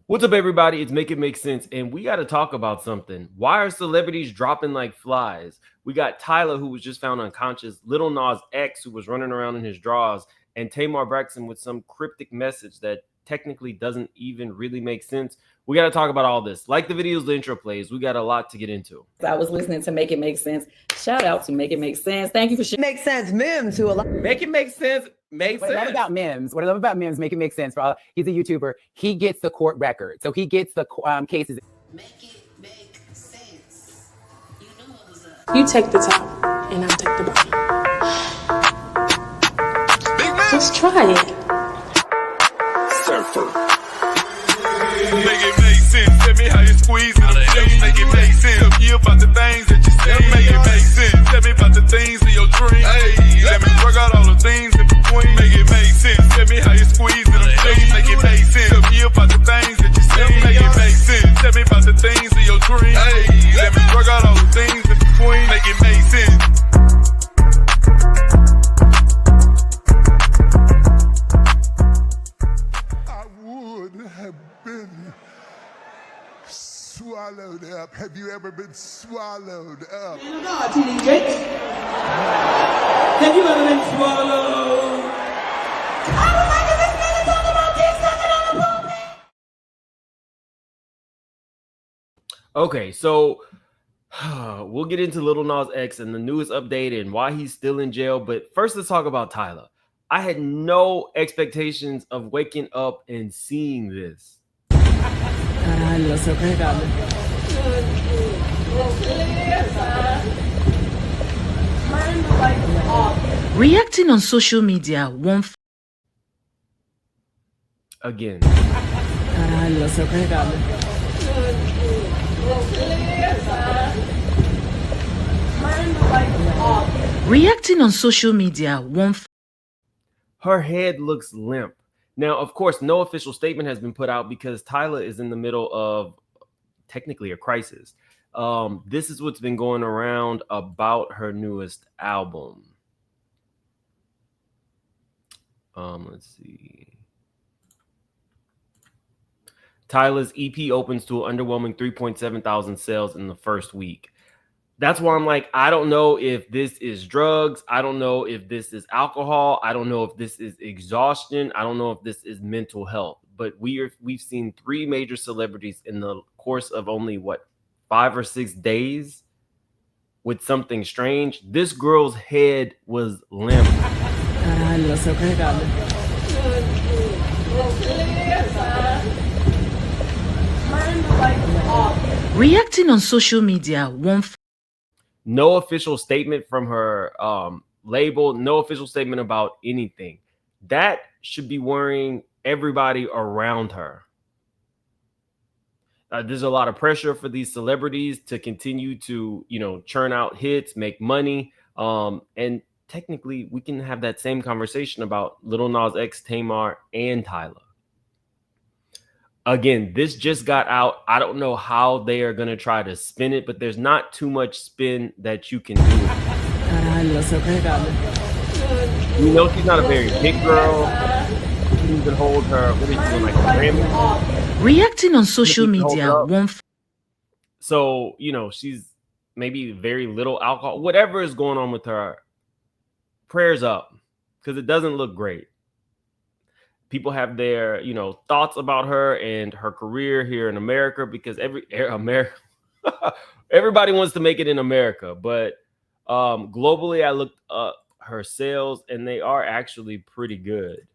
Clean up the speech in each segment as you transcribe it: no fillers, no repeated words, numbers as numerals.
What's up, everybody? It's Make It Make Sense, and we got to talk about something. Why are celebrities dropping like flies? We got Tyla, who was just found unconscious, Lil Nas X, who was running around in his drawers, and Tamar Braxton with some cryptic message that technically doesn't even really make sense. We got to talk about all this. Like the videos, the intro plays. We got a lot to get into. I was listening to Make It Make Sense. Shout out to Make It Make Sense. Thank you for sharing. Make sense, Mim, to a lot. Make it make sense. What I love about Mims, Make It Make Sense. He's a YouTuber. He gets the court record, so he gets the cases. Make it make sense. You know what was up. You take the top, and I'll take the bottom. Just try it. Surfer. Make it make sense. Tell me how you squeeze it. Make it make sense. Tell me about the things that you say. Make it make sense. Tell me about the things of your dreams. Hey, let me work out all the things in between. Make it make sense. Tell me how you squeeze it. Make it make sense. Tell me about the things that you say. Make it make sense. Tell me about the things of your dreams. Hey, let me work out all the things in between. Make it make sense. Swallowed up. Have you ever been swallowed up? Have you ever been swallowed? I would like to this man to talk about this sucking on the pulpit. Okay, so we'll get into Lil Nas X and the newest update and why he's still in jail. But first, let's talk about Tyla. I had no expectations of waking up and seeing this. Caralho, seu carregado. Reacting on social media, Again. Caralho, seu carregado. Reacting on social media, Her head looks limp. Now, of course, no official statement has been put out because Tyla is in the middle of technically a crisis. This is what's been going around about her newest album. Let's see. Tyla's EP opens to an underwhelming 3.7 thousand sales in the first week. That's why I'm like, I don't know if this is drugs. I don't know if this is alcohol. I don't know if this is exhaustion. I don't know if this is mental health. But we've seen three major celebrities in the course of only, 5 or 6 days with something strange. This girl's head was limp. Caralho, seu carregado. reacting on social media, No official statement from her label, no official statement about anything. That should be worrying everybody around her. There's a lot of pressure for these celebrities to continue to, churn out hits, make money. And technically, we can have that same conversation about Lil Nas X, Tamar, and Tyla. Again, this just got out. I don't know how they are going to try to spin it, but there's not too much spin that you can do. Caralho, seu carregado. You know she's not a very big girl. You can hold her, what is she doing, like a Grammy? reacting on social media, So, she's maybe very little alcohol. Whatever is going on with her, prayers up, because it doesn't look great. People have their, thoughts about her and her career here in America, because everybody wants to make it in America. But globally, I looked up her sales, and they are actually pretty good.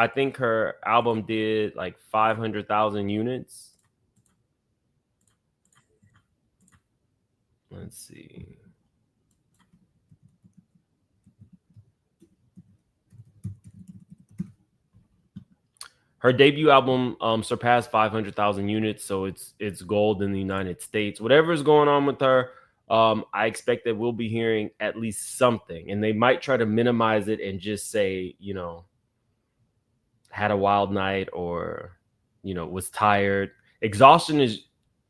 I think her album did like 500,000 units. Let's see. Her debut album surpassed 500,000 units, so it's gold in the United States. Whatever is going on with her, I expect that we'll be hearing at least something, and they might try to minimize it and just say, had a wild night, or, was tired. Exhaustion is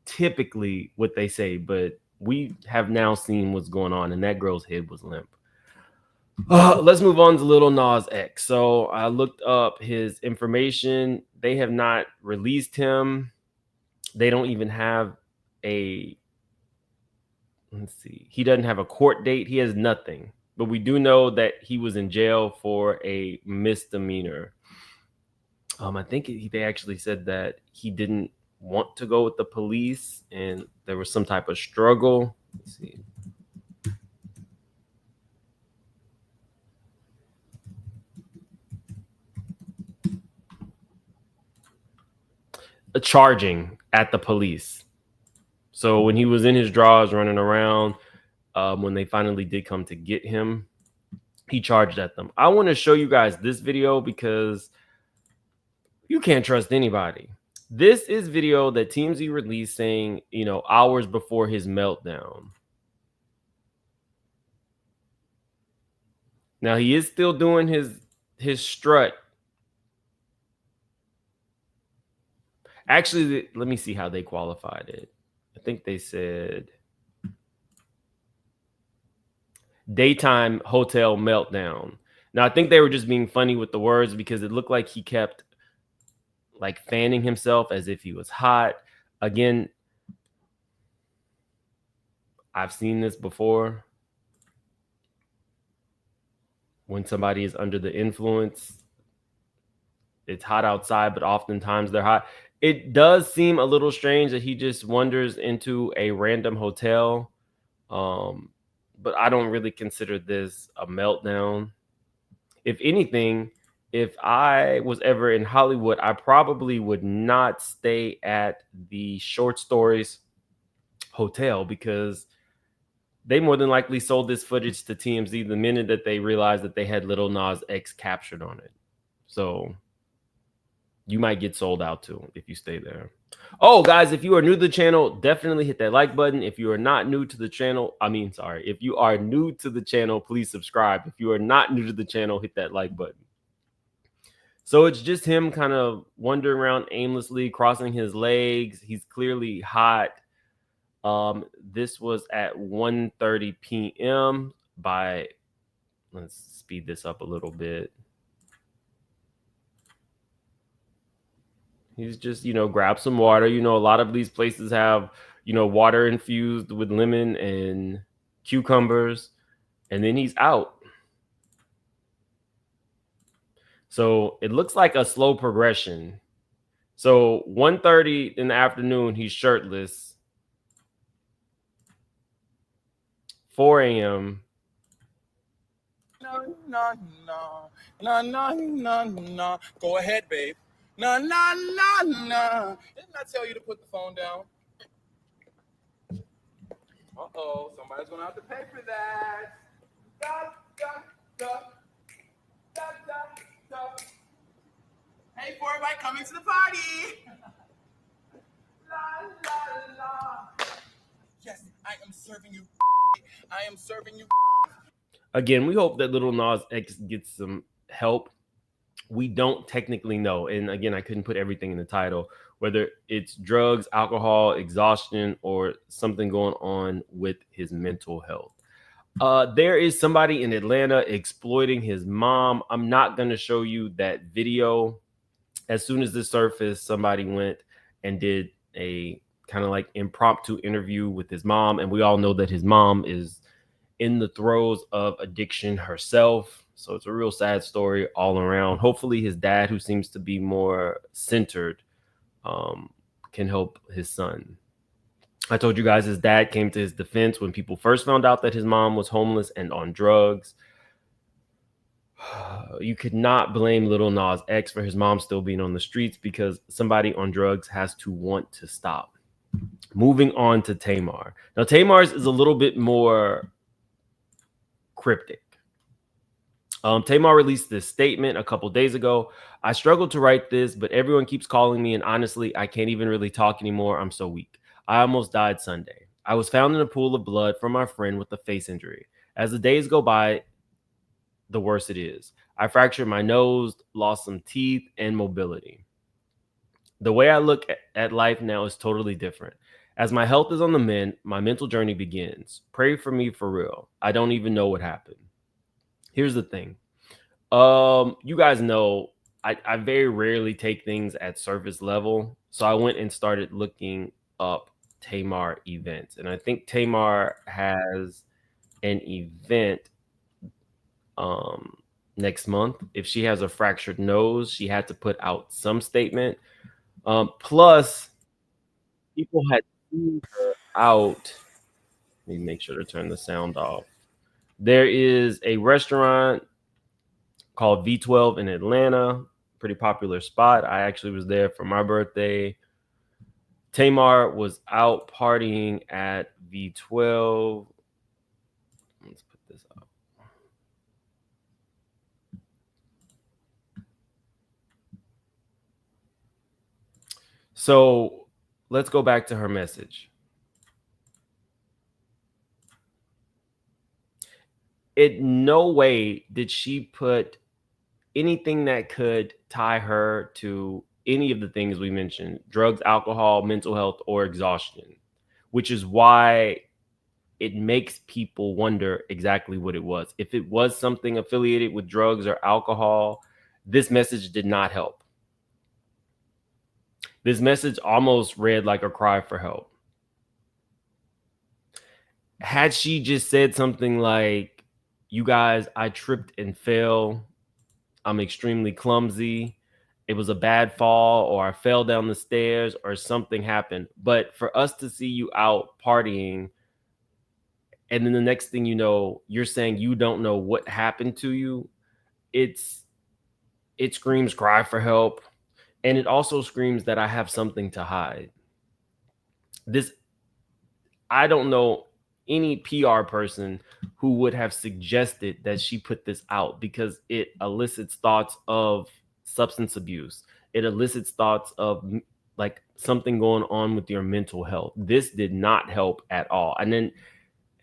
typically what they say, but we have now seen what's going on, and that girl's head was limp. Let's move on to Lil Nas X. So I looked up his information. They have not released him. They don't even have a, let's see, he doesn't have a court date. He has nothing. But we do know that he was in jail for a misdemeanor. I think they actually said that he didn't want to go with the police and there was some type of struggle. Let's see. Charging at the police. So when he was in his drawers running around, when they finally did come to get him, he charged at them. I want to show you guys this video because you can't trust anybody. This is video that TMZ released saying, you know, hours before his meltdown. Now he is still doing his strut. Actually, let me see how they qualified it. I think they said daytime hotel meltdown. Now, I think they were just being funny with the words because it looked like he kept like fanning himself as if he was hot. Again, I've seen this before. When somebody is under the influence, it's hot outside, but oftentimes they're hot. It does seem a little strange that he just wanders into a random hotel. But I don't really consider this a meltdown. If anything, if I was ever in Hollywood, I probably would not stay at the Short Stories Hotel because they more than likely sold this footage to TMZ the minute that they realized that they had Lil Nas X captured on it. So you might get sold out to if you stay there. Oh, guys, if you are new to the channel, definitely hit that like button. If you are not new to the channel, if you are new to the channel, please subscribe. If you are not new to the channel, hit that like button. So it's just him kind of wandering around aimlessly, crossing his legs. He's clearly hot. This was at 1:30 p.m. Let's speed this up a little bit. He's just, grab some water. A lot of these places have, water infused with lemon and cucumbers, and then he's out. So it looks like a slow progression. So 1:30 in the afternoon, he's shirtless. 4 a.m. No. Go ahead, babe. No. Didn't I tell you to put the phone down? Uh-oh, somebody's gonna have to pay for that. Da. Hey, for everybody coming to the party. La. Yes, I am serving you. I am serving you. Again, we hope that Lil Nas X gets some help. We don't technically know. And again, I couldn't put everything in the title, whether it's drugs, alcohol, exhaustion, or something going on with his mental health. There is somebody in Atlanta exploiting his mom. I'm not going to show you that video. As soon as this surfaced, somebody went and did a kind of like impromptu interview with his mom. And we all know that his mom is in the throes of addiction herself. So it's a real sad story all around. Hopefully his dad, who seems to be more centered, can help his son. I told you guys his dad came to his defense when people first found out that his mom was homeless and on drugs. You could not blame Lil Nas X for his mom still being on the streets because somebody on drugs has to want to stop. Moving on to Tamar. Now, Tamars is a little bit more cryptic. Tamar released this statement a couple days ago. I struggled to write this, but everyone keeps calling me, and honestly, I can't even really talk anymore. I'm so weak. I almost died Sunday. I was found in a pool of blood from my friend with a face injury. As the days go by, the worse it is. I fractured my nose, lost some teeth, and mobility. The way I look at life now is totally different. As my health is on the mend, my mental journey begins. Pray for me for real. I don't even know what happened. Here's the thing. You guys know I very rarely take things at surface level. So I went and started looking up Tamar events. And I think Tamar has an event next month. If she has a fractured nose, she had to put out some statement. Plus, people had seen her out. Let me make sure to turn the sound off. There is a restaurant called V12 in Atlanta, pretty popular spot. I actually was there for my birthday. Tamar was out partying at V12. Let's put this up. So let's go back to her message. In no way did she put anything that could tie her to any of the things we mentioned: drugs, alcohol, mental health, or exhaustion, which is why it makes people wonder exactly what it was. If it was something affiliated with drugs or alcohol, this message did not help. This message almost read like a cry for help. Had she just said something like, "You guys, I tripped and fell. I'm extremely clumsy. It was a bad fall," or "I fell down the stairs," or something happened. But for us to see you out partying, and then the next thing you know, you're saying you don't know what happened to you, it screams cry for help. And it also screams that I have something to hide. I don't know any PR person who would have suggested that she put this out, because it elicits thoughts of substance abuse. It elicits thoughts of like something going on with your mental health. This did not help at all. And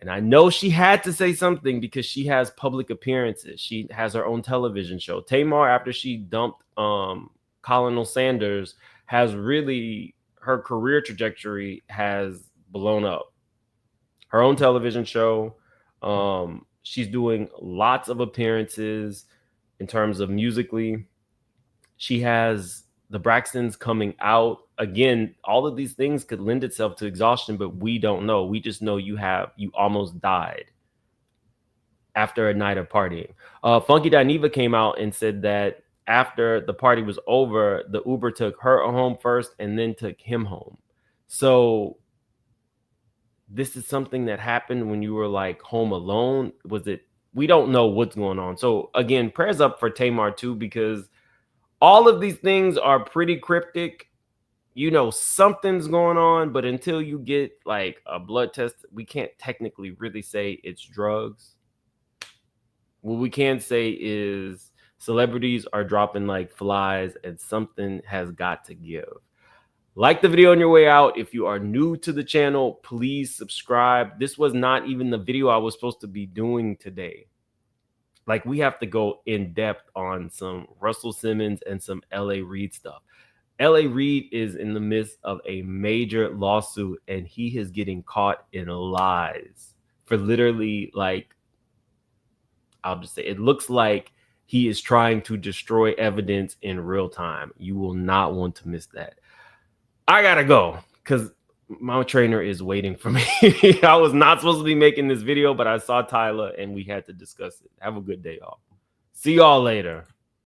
I know she had to say something because she has public appearances. She has her own television show. Tamar, after she dumped Colonel Sanders, has really, her career trajectory has blown up. Her own television show. She's doing lots of appearances in terms of musically. She has the Braxtons coming out. Again, all of these things could lend itself to exhaustion, but we don't know. We just know you almost died after a night of partying. Funky Dineva came out and said that after the party was over, the Uber took her home first and then took him home. So this is something that happened when you were like home alone. Was it? We don't know what's going on. So again, prayers up for Tamar too, because all of these things are pretty cryptic. You know, something's going on, but until you get like a blood test, we can't technically really say it's drugs. What we can say is celebrities are dropping like flies and something has got to give. Like the video on your way out. If you are new to the channel, please subscribe. This was not even the video I was supposed to be doing today. Like, we have to go in depth on some Russell Simmons and some L.A. Reid stuff. L.A. Reid is in the midst of a major lawsuit, and he is getting caught in lies for literally, like, I'll just say, it looks like he is trying to destroy evidence in real time. You will not want to miss that. I gotta go because my trainer is waiting for me. I was not supposed to be making this video, but I saw Tyla and we had to discuss it. Have a good day, y'all. See y'all later.